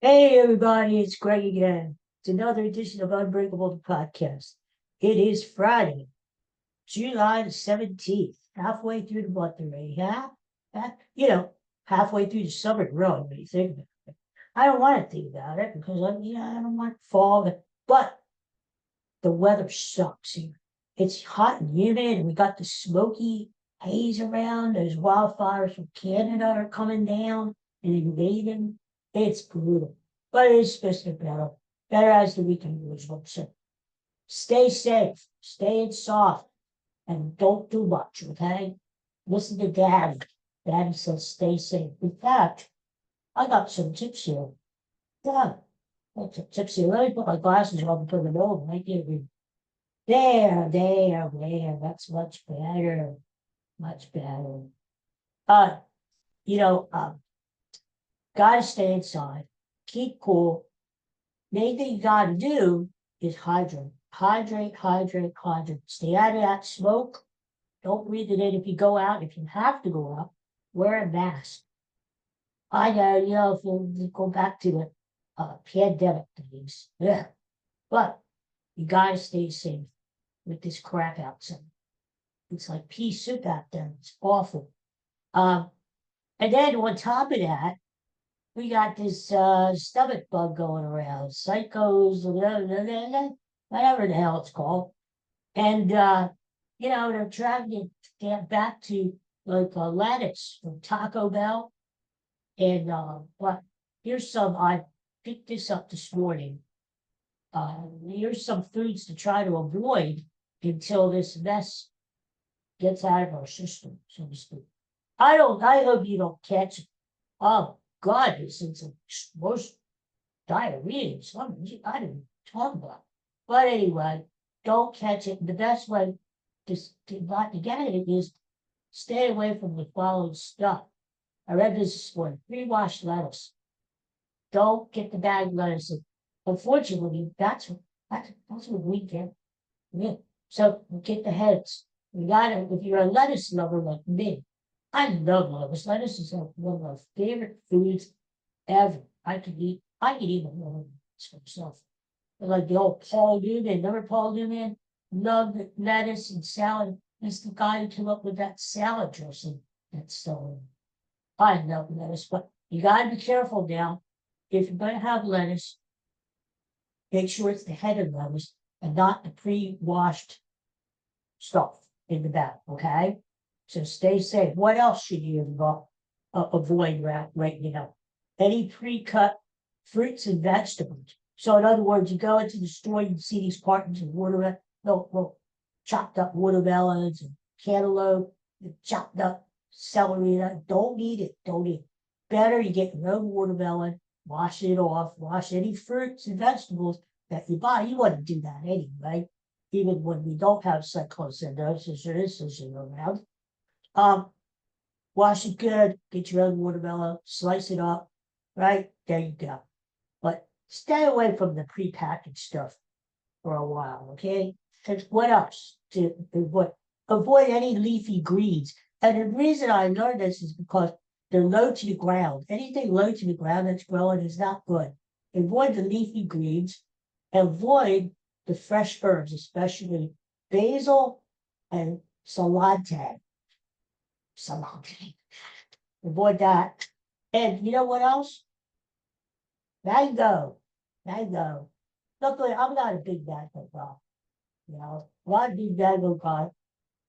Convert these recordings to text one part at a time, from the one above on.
Hey everybody, it's Greg again. It's another edition of Unbreakable the podcast. It is Friday, July the 17th, halfway through the month already, huh? Halfway through the summer really, when you think about it. I don't want to think about it because I don't want fall, but the weather sucks here. It's hot and humid, and we got the smoky haze around. Those wildfires from Canada are coming down and invading. It's brutal, but it's supposed to be better as the weekend goes on. So stay safe, stay in soft, and don't do much, okay? Listen to Dad. Daddy says stay safe. In fact, I got some tips here. Yeah, got some tips here. Let me put my glasses on and put them over. I can't read. There. That's much better. Much better. Uh, you know, um, Gotta stay inside. Keep cool. Main thing you gotta do is hydrate. Hydrate. Stay out of that smoke. Don't breathe it in if you go out. If you have to go out, wear a mask. I know, if you go back to the pandemic days. Yeah. But you gotta stay safe with this crap outside. It's like pea soup out there. It's awful. Um, and then on top of that, we got this stomach bug going around, psychos, whatever the hell it's called. And they're trying to get back to like lettuce from Taco Bell. And but here's some I picked this up this morning. Here's some foods to try to avoid until this mess gets out of our system, so to speak. I hope you don't catch it. Oh God, it's a worse diarrhea. Something I didn't talk about. But anyway, don't catch it. The best way to not to get it is stay away from the following stuff. I read this one, pre-washed lettuce. Don't get the bag lettuce. Unfortunately, that's what we get. Yeah. So we get the heads. We got it. If you're a lettuce lover like me, I love lettuce. Lettuce is like one of my favorite foods ever. I could eat a lot of lettuce for myself. But like the old Paul Newman, remember Paul Newman? Loved lettuce and salad. He's the guy who came up with that salad dressing. That's so I love lettuce, but you gotta be careful now. If you're gonna have lettuce, make sure it's the head of lettuce and not the pre-washed stuff in the back, okay? So stay safe. What else should you avoid right now? Any pre-cut fruits and vegetables. So in other words, you go into the store, you see these cartons of watermelon, no, chopped up watermelons and cantaloupe, and chopped up celery. Don't eat it. Don't eat it. Better you get your own watermelon, wash it off, wash any fruits and vegetables that you buy. You want to do that anyway, even when we don't have cyclosidiosis or this is around. Um, Wash it good, get your own watermelon, slice it up, right? There you go. But stay away from the prepackaged stuff for a while, okay? Because what else to avoid? Avoid any leafy greens. And the reason I learned this is because they're low to the ground. Anything low to the ground that's growing is not good. Avoid the leafy greens. Avoid the fresh herbs, especially basil and cilantro. Cilantro. Avoid that. And you know what else? Mango. Mango. Luckily, I'm not a big mango guy. Not a big mango guy.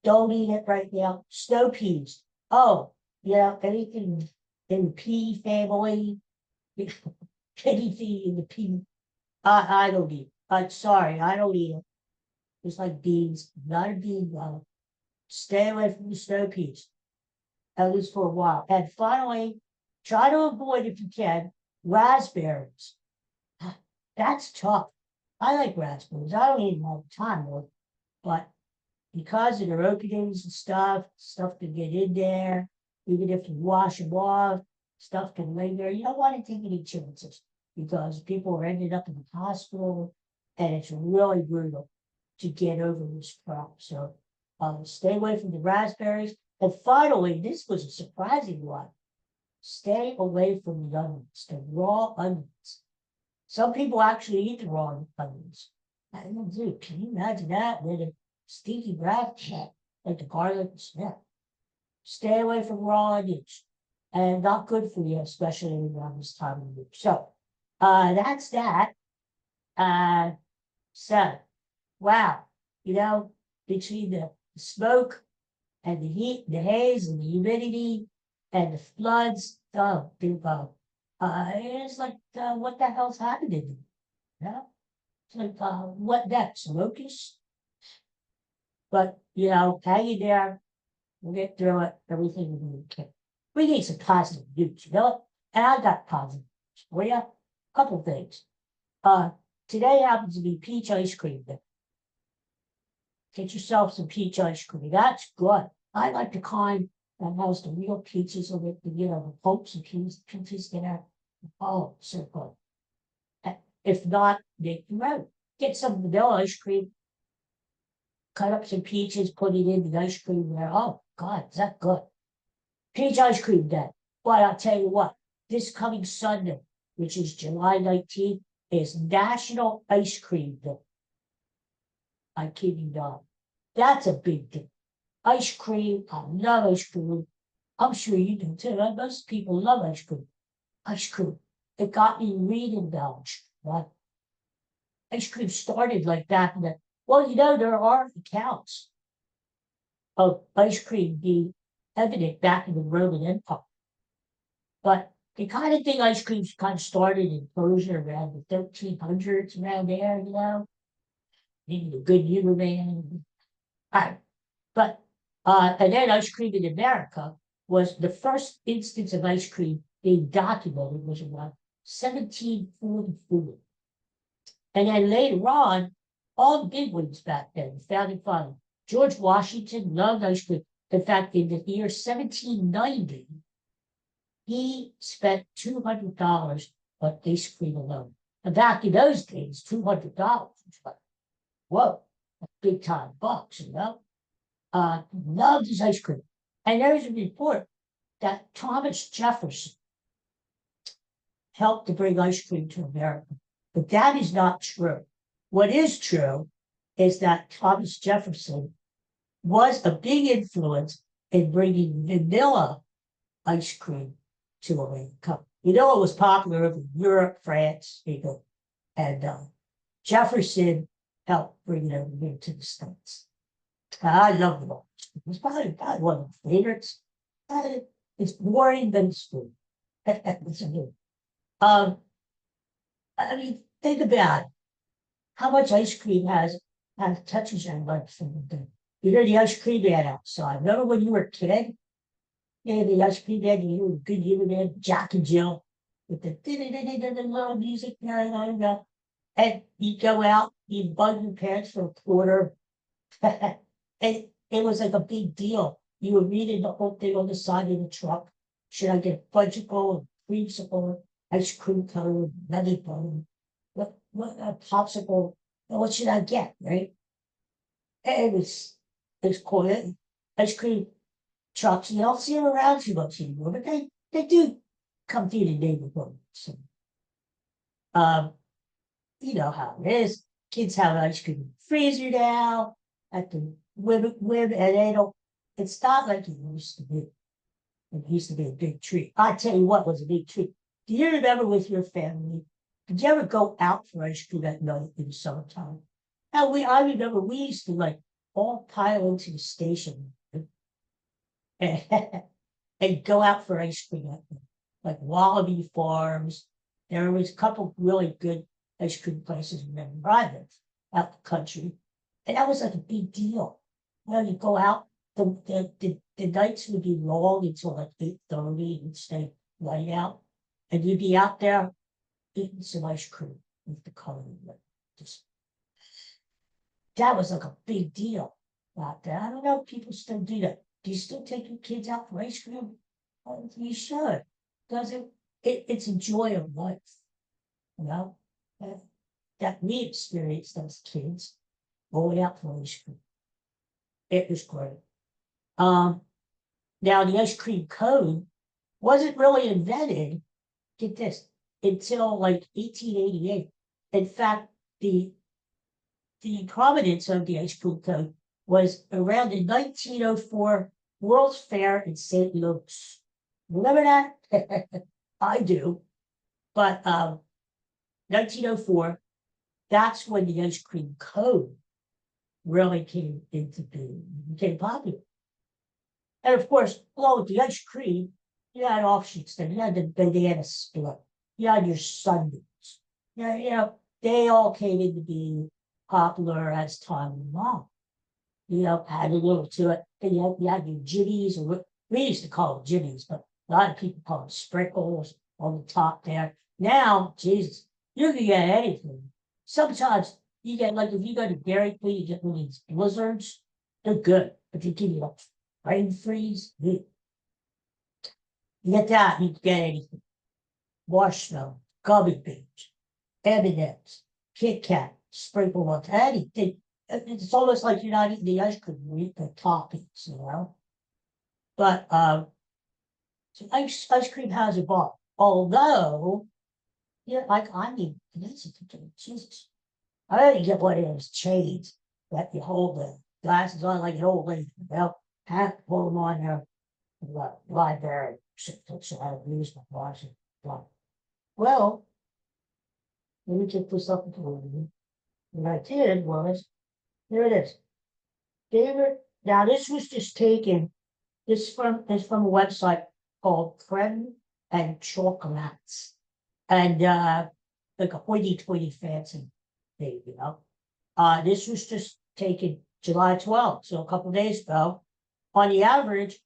Don't eat it right now. Snow peas. Oh, anything in the pea family, anything in the pea. I don't eat. I'm sorry, I don't eat it. It's like beans. Not a bean guy. Stay away from the snow peas, at least for a while. And finally, try to avoid, if you can, raspberries. That's tough. I like raspberries. I don't eat them all the time, but because of their openings and stuff can get in there. Even if you wash them off, stuff can linger. You don't want to take any chances because people are ending up in the hospital and it's really brutal to get over this problem. So stay away from the raspberries. And finally, this was a surprising one. Stay away from the onions, the raw onions. Some people actually eat the raw onions. I don't do. Can you imagine that with a stinky breath? Like the garlic and snap. Stay away from raw onions. And not good for you, especially around this time of year. So that's that. Uh so wow, between the smoke and the heat, the haze and the humidity and the floods, it's like what the hell's happening? Yeah. It's like what next? Locusts? But hang in there. We'll get through it. Everything will be okay. We need some positive news, And I got positive news for you. A couple things. Today happens to be peach ice cream day. Get yourself some peach ice cream. That's good. I like the kind that has the real peaches of it, the pulps and peaches there. Oh, so good. If not, make your own. Get some vanilla ice cream, cut up some peaches, put it in the ice cream there. Oh, God, is that good? Peach ice cream day. But I'll tell you what, this coming Sunday, which is July 19th, is National Ice Cream Day. I kid you not. That's a big deal. Ice cream, I love ice cream. I'm sure you do too. Most people love ice cream. Ice cream. It got me reading about right? Ice cream started like that. Well, there are accounts of ice cream being evident back in the Roman Empire. But the kind of thing ice cream kind of started in Persia around the 1300s, around there, maybe a good humor man. All right. But and then ice cream in America was the first instance of ice cream being documented was around 1744. And then later on, all the bigwigs back then, the founding father, George Washington loved ice cream. In fact, in the year 1790, he spent $200 on ice cream alone. And back in those days, $200 was like, whoa, big time bucks, loved his ice cream. And there's a report that Thomas Jefferson helped to bring ice cream to America. But that is not true. What is true is that Thomas Jefferson was a big influence in bringing vanilla ice cream to America. It was popular in Europe, France, and Jefferson helped bring it over here to the States. I love it all. It's probably one of my favorites. It's boring, but it's good. I mean, think about how much ice cream has touches your life from the day. You hear the ice cream man outside. Remember when you were a kid? Yeah, the ice cream man, you were a good human man, Jack and Jill, with the little music, and you go out, you bug your parents for a quarter. And it was like a big deal. You were reading the whole thing on the side of the truck. Should I get fudgicle, creamsicle, ice cream cone, lemon bone, what a popsicle? What should I get? Right? And it's cool. Ice cream trucks. You don't see them around too much anymore, but they do come through the neighborhood. So, you know how it is. Kids have ice cream in the freezer now at the and they don't. It's not like it used to be. It used to be a big treat. I tell you what was a big treat. Do you remember with your family? Did you ever go out for ice cream at night in the summertime? And I remember we used to all pile into the station and go out for ice cream at night. Like Wallaby Farms. There was a couple really good ice cream places in Memorial out the country. And that was like a big deal. You go out, the nights would be long until like 8:30 and stay light out. And you'd be out there eating some ice cream with the coloring. That was like a big deal out there. I don't know if people still do that. Do you still take your kids out for ice cream? You should. Because it's a joy of life. That we experienced as kids going out for ice cream. It was great. Now the ice cream cone wasn't really invented, get this, until like 1888. In fact, the prominence of the ice cream cone was around the 1904 World's Fair in St. Louis. Remember that? I do. But 1904, that's when the ice cream cone really came into being, became popular. And of course, along with the ice cream, you had offshoots then. You had the banana split. You had your sundaes. Yeah, they all came into being popular as time went on. Had a little to it. Then you had your jimmies, or we used to call them jimmies, but a lot of people call them sprinkles on the top there. Now, Jesus, you can get anything. Sometimes you get, like, if you go to Dairy Queen, you get one of these blizzards. They're good, but they give you like rain freeze. You get that, you can get anything. Marshmallow, gummy bears, M&M's, Kit Kat, sprinkle on anything. It's almost like you're not eating the ice cream, you're eating the toppings. But so ice cream has evolved. Although, Jesus, I didn't get one of those chains that you hold the glasses on like an old lady. Have to pull them on there. Library, so I have used my glasses. Well, let me get this up into order. What I did was, here it is. Favorite. Now this was just taken. This is from a website called Creme and Chocolates, and like a hoity-toity fancy thing, This was just taken July 12th, so a couple of days ago. On the average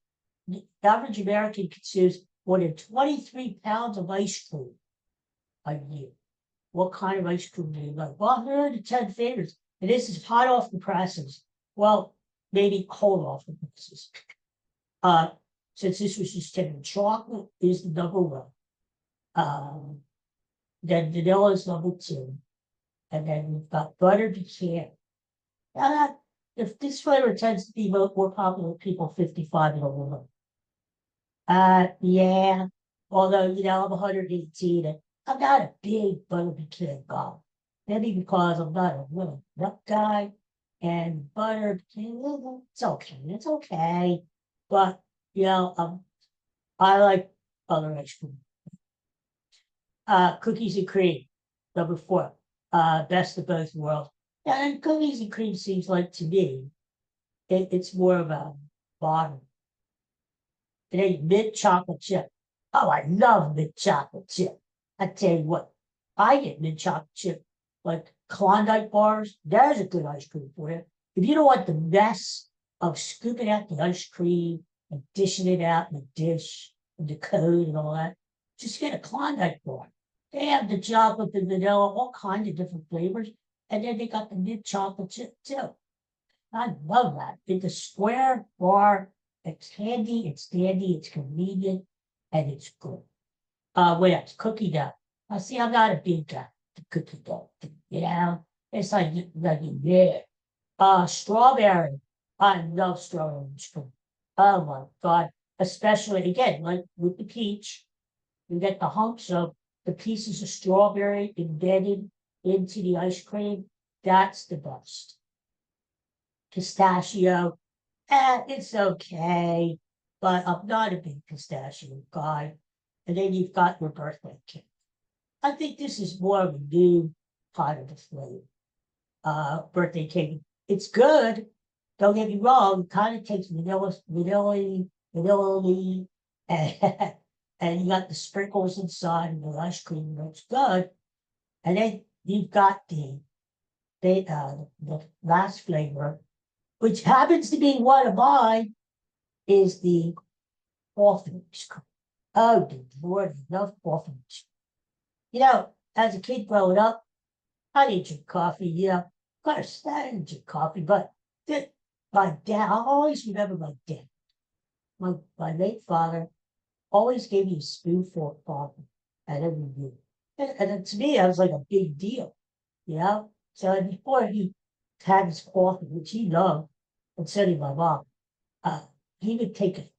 American consumes more than 23 pounds of ice cream a year. What kind of ice cream do you like? Well, here are the 10 favorites. And this is hot off the presses. Well, maybe cold off the presses. Since this was just 10, chocolate is the number one. Then vanilla is number 2. And then we've got butter pecan. Now if this flavor tends to be more popular with people 55 and older. Yeah. Although, I'm 118 and I'm not a big butter pecan guy. Maybe because I'm not a really nut guy. And butter pecan, it's okay. It's okay. But, I like other ice cream. Cookies and cream, number 4. Best of both worlds. And cookies and cream seems like, to me, it's more of a bottom. It ain't mint chocolate chip. Oh, I love mint chocolate chip. I tell you what, I get mint chocolate chip, like Klondike bars. There's a good ice cream for you. If you don't want the mess of scooping out the ice cream and dishing it out in a dish and the cone and all that, just get a Klondike bar. They have the chocolate, the vanilla, all kinds of different flavors. And then they got the mint chocolate chip too. I love that. It's a square bar. It's handy, it's dandy, it's convenient, and it's good. What else? Cookie dough. Now, see, I'm not a big guy. The cookie dough, it's like yeah. Strawberry. I love strawberry ice cream. Oh my God. Especially, again, like with the peach, you get the hunks of the pieces of strawberry embedded into the ice cream. That's the best. Pistachio, it's okay, but I'm not a big pistachio guy. And then you've got your birthday cake. I think this is more of a new kind of a flavor. Birthday cake. It's good. Don't get me wrong. It kind of takes vanilla, and, and you got the sprinkles inside and the ice cream. That's good. And then you've got the last flavor, which happens to be one of mine, is the coffee ice cream. Oh, good Lord, I love coffee. As a kid growing up, I didn't drink coffee, of course, I didn't drink coffee, but my dad, I always remember my dad. My late father always gave me a spoonful of coffee at every meal. And to me, that was like a big deal, So before he had his coffee, which he loved, and so did my mom, he would give me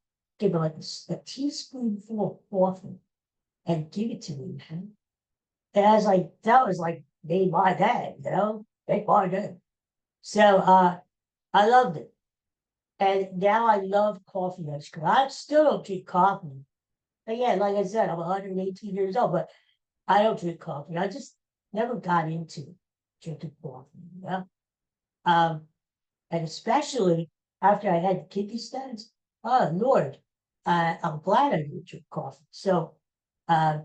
like a teaspoonful of coffee and give it to me. And I was like, that was like made my day, you know, make my day. So I loved it. And now I love coffee ice cream. I still don't drink coffee. Again, like I said, I'm 118 years old, but I don't drink coffee. I just never got into drinking coffee, you know? Um, and especially after I had kidney stones. Oh Lord, I'm glad I didn't drink coffee. So, uh,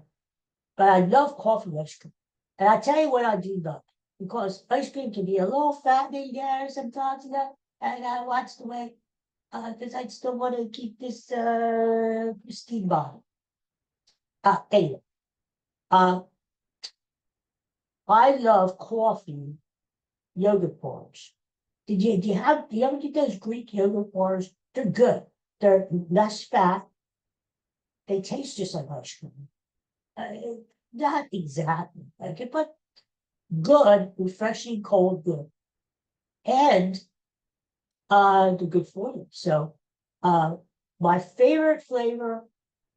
but I love coffee ice cream. And I tell you what I do love, because ice cream can be a little fattening there sometimes, you know, and I watch the way, because I still want to keep this pristine bottle. Anyway, um, I love coffee yogurt bars. Do you ever get those Greek yogurt bars? They're good. They're less fat. They taste just like ice cream. Uh, Not exactly like it, but good, refreshing, cold, good. And they're good for you. So uh my favorite flavor,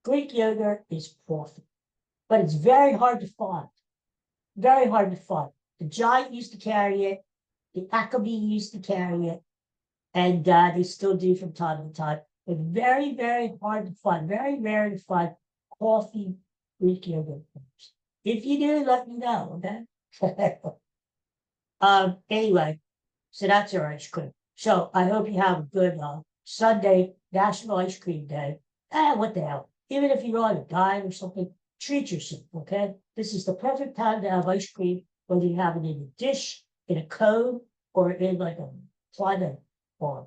Greek yogurt, is coffee. But it's very hard to find. Very hard to find. The Giant used to carry it, the Acme used to carry it, and they still do from time to time. But very, very hard to find, very rare to find coffee Greek yogurt. If you do, let me know, okay? Anyway, so that's our ice cream. So I hope you have a good Sunday, National Ice Cream Day. What the hell? Even if you're on a diet or something, treat yourself, okay? This is the perfect time to have ice cream, whether you have it in a dish, in a cone, or in like a planet or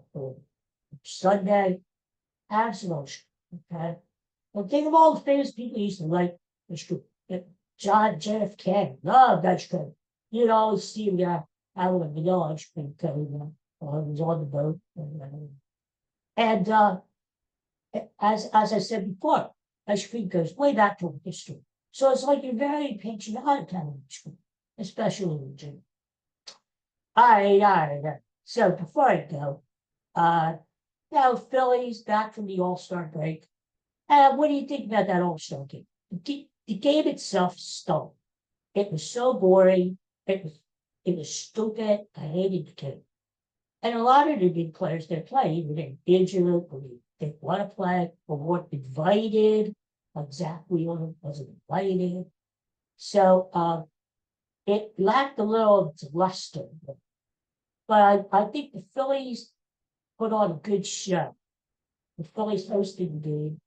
Sunday. Have some ice cream, okay? Well, think of all the famous people used to like ice cream. John JFK loved ice cream. You'd always see him there having a vanilla ice cream cone while he was on the boat. And as I said before, ice cream goes way back to history. So it's like you're very patriotic having ice cream, especially in June. All right. So before I go, uh, Phillies back from the All-Star break. What do you think about that All-Star game? The game itself stunk. It was so boring. It was stupid. I hated the game. And a lot of the big players that play either they're injured or they didn't want to play or weren't invited. Like Zach Wheeler wasn't invited. So it lacked a little of its luster. But I think the Phillies put on a good show. The Phillies hosted the game.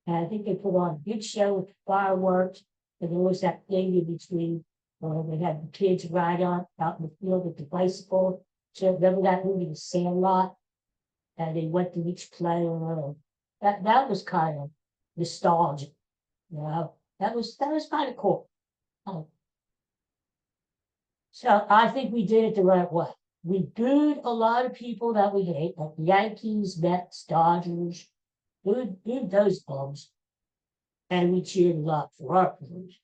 And I think they put on a good show with fireworks. And there was that thing in between where they had the kids ride out in the field with the bicycle. So remember that movie, The Sandlot? And they went to each player. That was kind of nostalgic, you know. That was kind of cool. Um, so I think we did it the right way. We booed a lot of people that we hate, like the Yankees, Mets, Dodgers. Booed those bums, and we cheered a lot for our players.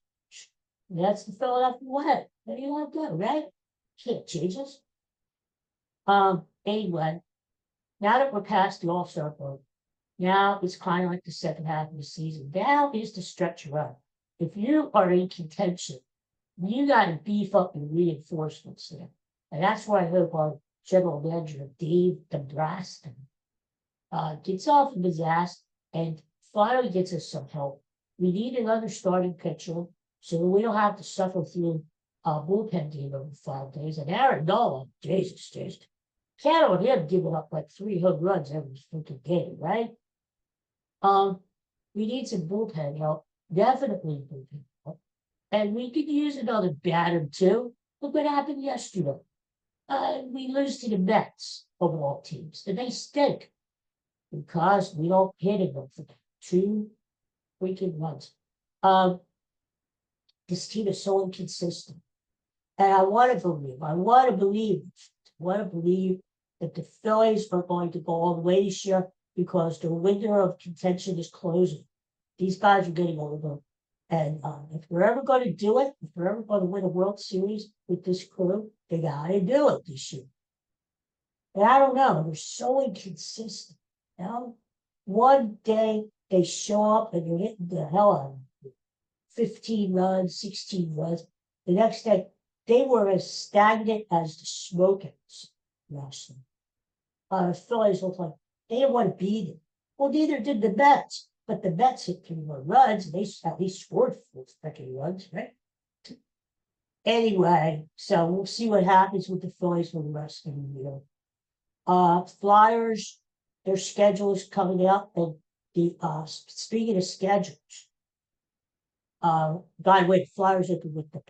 That's the Philadelphia way. Where do you want to go, right? Can't change us. Anyway, now that we're past the All-Star break, now it's kind of like the second half of the season. Now is the stretch run. If you are in contention, you got to beef up your reinforcements there. And that's why I hope our general manager, Dave DeBraston, gets off of his ass and finally gets us some help. We need another starting pitcher so we don't have to suffer through a bullpen game over 5 days. And Aaron Nola, Jesus. Can't on him giving up like 3 home runs every freaking game, right? We need some bullpen help, definitely bullpen help. And we could use another batter too. Look what happened yesterday. We lose to the Mets of all teams, and they stink because we don't hit enough for 2 freaking runs. This team is so inconsistent. And I want to believe that the Phillies are going to go all the way this year because the window of contention is closing. These guys are getting older. And if we're ever going to do it, if we're ever going to win a World Series with this crew, they got to do it this year. And I don't know, they're so inconsistent. You know? One day they show up and they're hitting the hell out of them. 15 runs, 16 runs. The next day, they were as stagnant as the Smokers wrestling. The Phillies looked like they didn't want to beat it. Well, neither did the Mets, but the Mets hit 3 more runs, and they at least scored 4 freaking runs, right? Anyway, so we'll see what happens with the Phillies for the rest of the year. Flyers, their schedule is coming up, and the speaking of schedules, by the way, the Flyers are with the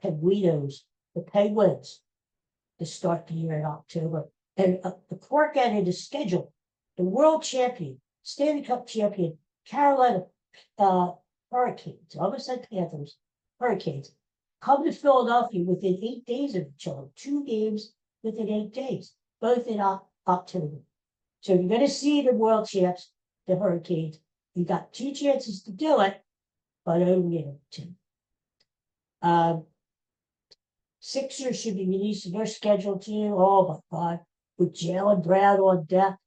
Penguins, to start the year in October. And the quirk end of the schedule, the world champion, Stanley Cup champion, Carolina Hurricanes, I almost said Panthers, Hurricanes, come to Philadelphia within 8 days of each other, 2 games within 8 days, both in October. So you're going to see the world champs, the Hurricanes. You got 2 chances to do it, but only 2. Sixers should be releasing their schedule to you. Oh my God, with Jalen Brown on deck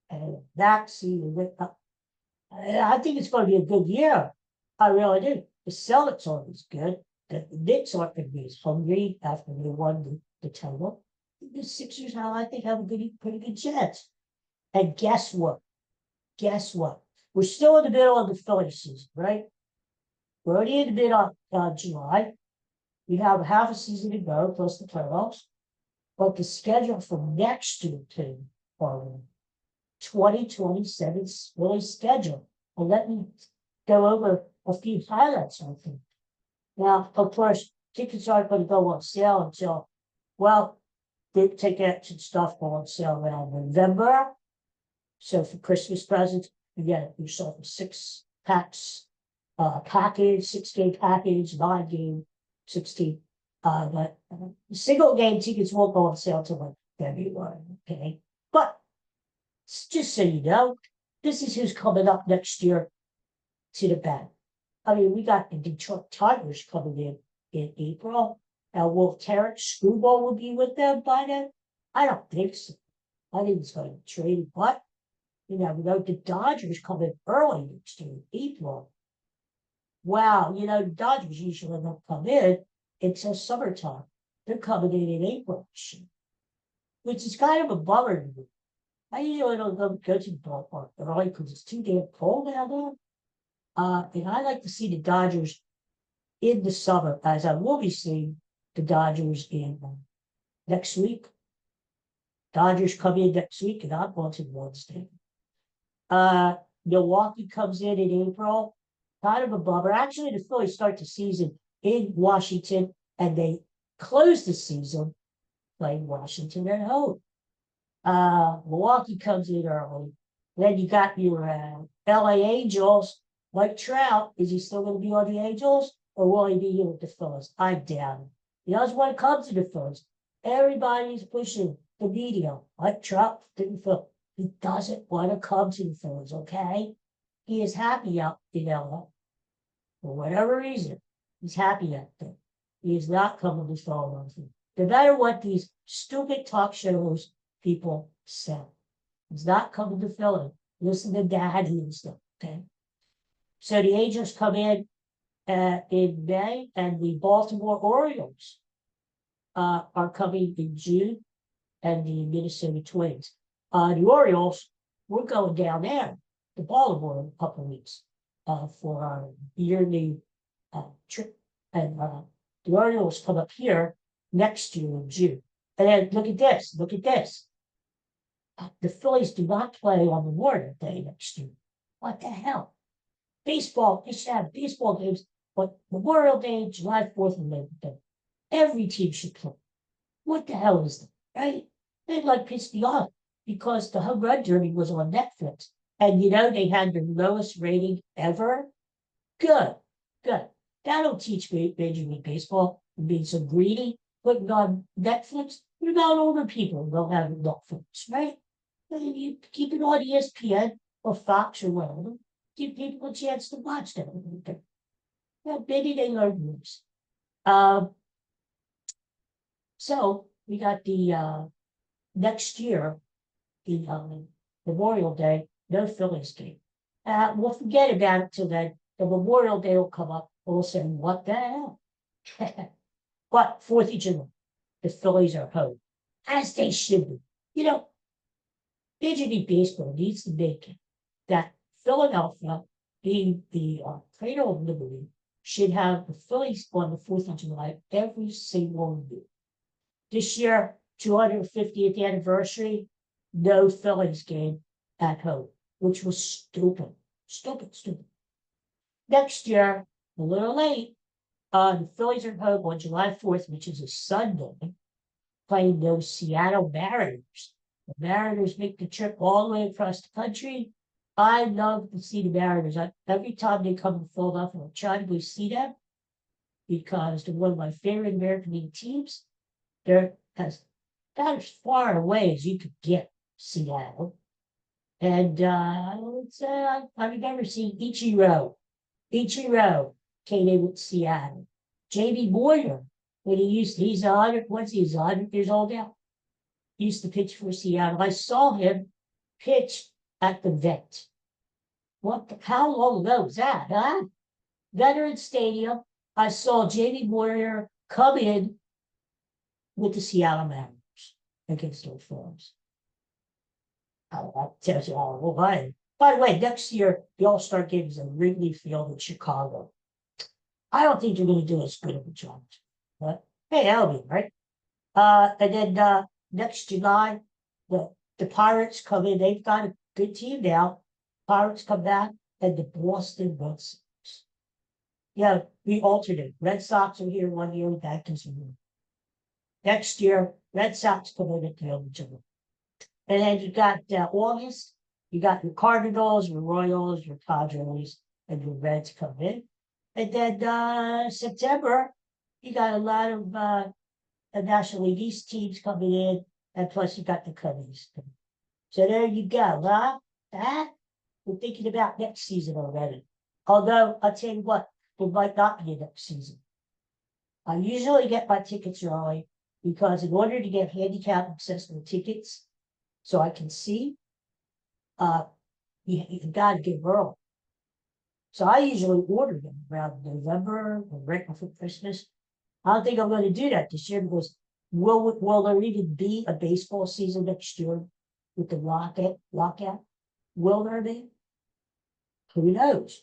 and vaccine. I think it's going to be a good year. I really do. The Celtics aren't as good. The Knicks aren't going to be as hungry after they won the title. The Sixers, I think, have a pretty good chance. And guess what? Guess what? We're still in the middle of the Phillies season, right? We're already in the middle of July. We have half a season to go, plus the playoffs. But the schedule for next year, too, 2027 Phillies schedule. And let me go over a few highlights, I think. Now, of course, tickets aren't going to go on sale until, well, big tickets and stuff go on sale around November. So for Christmas presents, you get yourself a 6-pack package, 6-game package, 9-game, 16. But single game tickets won't go on sale until like February, okay? But just so you know, this is who's coming up next year to the band. I mean, we got the Detroit Tigers coming in April. Now, will Terrence Screwball will be with them by then? I don't think so. I think it's going to be traded, but you never know. The Dodgers come in early next year, April. Wow, the Dodgers usually don't come in until summertime. They're coming in April, which is kind of a bummer to me. I usually don't go to the ballpark early because it's too damn cold out there. And I like to see the Dodgers in the summer, as I will be seeing the Dodgers in next week. Dodgers come in next week, and I'm going to Wednesday. Milwaukee comes in April. Kind of a bummer. Actually, the Phillies start the season in Washington, and they close the season playing Washington at home. Milwaukee comes in early. Then you got your LA Angels. Mike Trout, is he still going to be on the Angels, or will he be here with the Phillies? I doubt it. He doesn't want to come to the Phillies. Everybody's pushing the media. Mike Trout didn't feel he doesn't want to come to the Phillies, okay? He is happy out in LA. For whatever reason, he's happy out there. He is not coming to Philadelphia. No matter what these stupid talk shows people say. He's not coming to Philly. Listen to Daddy and stuff, okay? So the Angels come in May, and the Baltimore Orioles are coming in June, and the Minnesota Twins. The Orioles, we're going down there to Baltimore in a couple of weeks for our yearly trip. And the Orioles come up here next year in June. And then look at this. Look at this. The Phillies do not play on Memorial Day next year. What the hell? Baseball, they should have baseball games, but Memorial Day, July 4th, and Labor Day. Every team should play. What the hell is that, right? They'd like pissed me off because the Home Run Derby was on Netflix. And they had the lowest rating ever. Good. That'll teach Major League Baseball and being so greedy, putting on Netflix. What about older people who don't have Netflix, right? You keep it on ESPN or Fox or whatever. Give people a chance to watch them. Maybe they learn this. So we got the next year, the Memorial Day, no Phillies game. We'll forget about it till then. The Memorial Day will come up, and we'll say, what the hell? But 4th of July. the Phillies are home, as they should be. You know, Major League Baseball needs to make it that Philadelphia, being the cradle of liberty, should have the Phillies on the 4th of July every single year. This year, 250th anniversary, no Phillies game at home, which was stupid. Stupid. Next year, a little late, the Phillies are home on July 4th, which is a Sunday, playing those Seattle Mariners. The Mariners make the trip all the way across the country. I love to see the Mariners. Every time they come to Philadelphia, I try to go see them because they're one of my favorite American League teams. They're as far away as you could get Seattle. And I remember seeing Ichiro came in with Seattle. Jamie Moyer, he's 100 years old now. He used to pitch for Seattle. I saw him pitch at the Vet. How long ago was that, huh? Veterans Stadium. I saw Jamie Moyer come in with the Seattle Mariners against those Phillies. That tells you all about it. By the way, next year, the All-Star game is in Wrigley Field in Chicago. I don't think they're going to do as good of a job. But hey, that'll be right. And then next July, the Pirates come in. They've got a good team now. Pirates come back, and the Boston Red Sox. Yeah, we alternate. Red Sox are here 1 year, Yankees are here. Next year, Red Sox come in at the end of July. And then you got August, you got your Cardinals, your Royals, your Padres, and your Reds come in. And then September, you got a lot of National League East teams coming in, and plus you got the Cubbies. So there you go, huh? We're thinking about next season already. Although, I'll tell you what, there might not be a next season. I usually get my tickets early because in order to get handicap accessible tickets, so I can see, you got to get early. So I usually order them around November or right before Christmas. I don't think I'm going to do that this year because will there even be a baseball season next year with the lockout? Will there be? Who knows?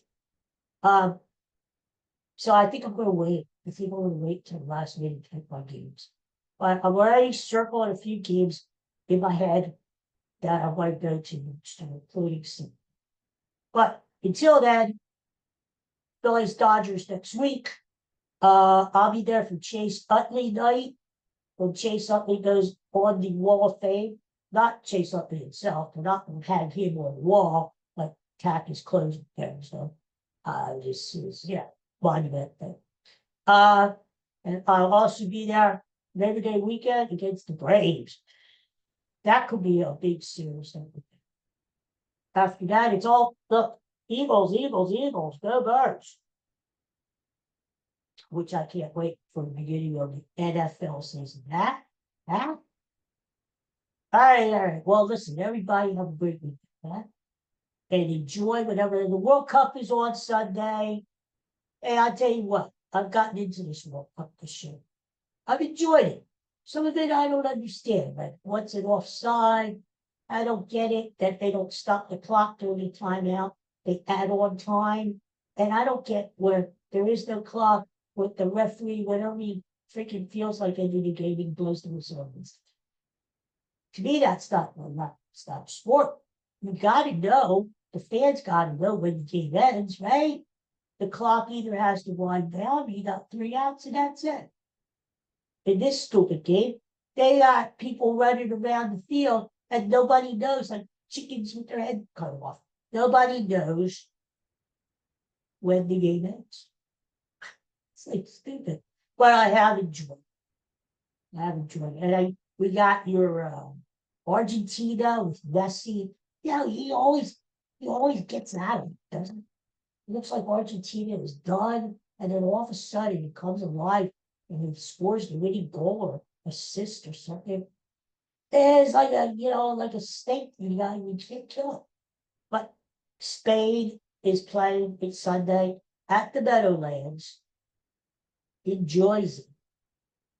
So I think I'm going to wait. I think I'm going to wait till the last minute to pick my games. But I'm already circling a few games in my head that I might go to, including some. But until then, Phillies Dodgers next week. I'll be there for Chase Utley night when Chase Utley goes on the Wall of Fame. Not Chase Utley himself. They're not going to have him on the wall like tack his clothes there. So this is monument thing. And I'll also be there Labor Day weekend against the Braves. That could be a big series. After that, it's all look, Eagles, go Birds. Which I can't wait for the beginning of the NFL season. Huh? All right. Well, listen, everybody have a great weekend, huh? And enjoy whatever. The World Cup is on Sunday. Hey, I'll tell you what, I've gotten into this World Cup this year. I've enjoyed it. Some of it I don't understand. Like, what's it offside? I don't get it that they don't stop the clock during the timeout. They add on time. And I don't get where there is no clock with the referee, whenever he freaking feels like ending the game, he blows the whistle. To me, that's not sport. You got to know, the fans got to know when the game ends, right? The clock either has to wind down, you got 3 outs, and that's it. In this stupid game, they got people running around the field, and nobody knows, like chickens with their head cut off. Nobody knows when the game ends. It's like stupid. But I have enjoyed it. And we got your Argentina with Messi. He always gets out of it, doesn't he? It looks like Argentina is done, and then all of a sudden he comes alive and he scores the winning goal or assist or something. It's like a snake. You can't kill it. But Spain is playing it Sunday at the Meadowlands in Jersey.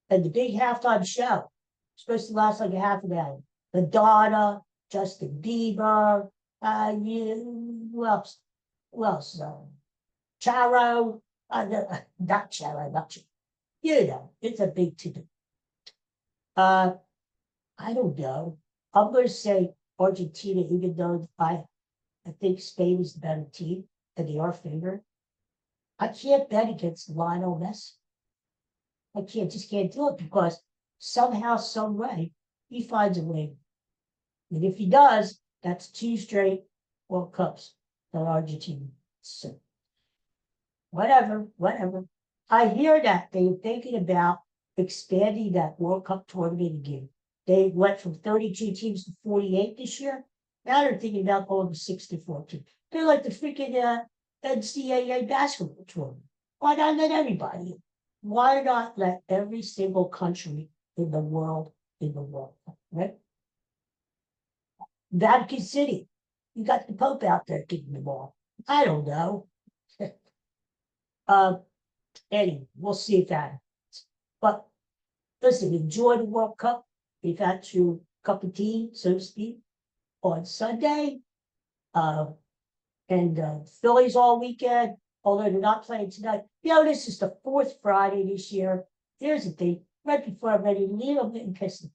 And the big halftime show, supposed to last like a half an hour. Madonna, Justin Bieber, who else? Who else? Charo, not Charo, not Charo. You know, it's a big to do. I don't know. I'm going to say Argentina, even though I think Spain is the better team and they are favored. I can't bet against Lionel Messi. I just can't do it because somehow, some way, he finds a way. And if he does, that's 2 straight World Cups for Argentina. So, whatever. I hear that they're thinking about expanding that World Cup tournament again. They went from 32 teams to 48 this year. Now they're thinking about going to 64 teams. They're like the freaking NCAA basketball tournament. Why not let everybody in? Why not let every single country in the world right? Vatican City, you got the Pope out there kicking the ball. I don't know. Anyway, we'll see if that happens. But listen, enjoy the World Cup. We've had your cup of tea, so to speak, on Sunday. And Phillies all weekend, although they're not playing tonight. You know, this is the 4th Friday this year. Here's the thing, right before I'm ready to leave, I'm getting pissed.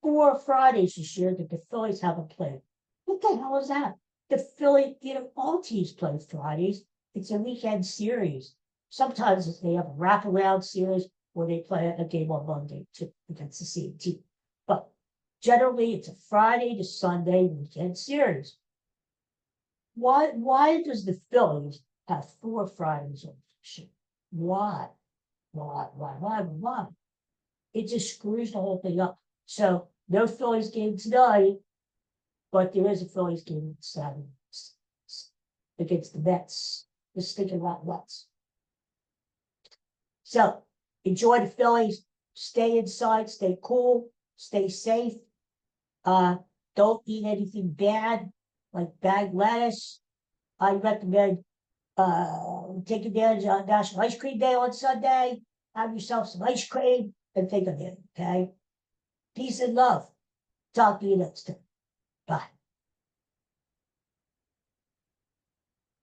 4 Fridays this year that the Phillies haven't played. What the hell is that? The all teams play Fridays. It's a weekend series. Sometimes they have a wraparound series where they play a game on Monday against the same team. But generally, it's a Friday to Sunday weekend series. Why does the Phillies have 4 Fridays on the show? Why? It just screws the whole thing up. So no Phillies game tonight, but there is a Phillies game Saturday against the Mets. The stinking rotten Mets. So enjoy the Phillies. Stay inside. Stay cool. Stay safe. Don't eat anything bad like bagged lettuce. I recommend take advantage of National Ice Cream Day on Sunday. Have yourself some ice cream and think of it. Okay. Peace and love. Talk to you next time. Bye.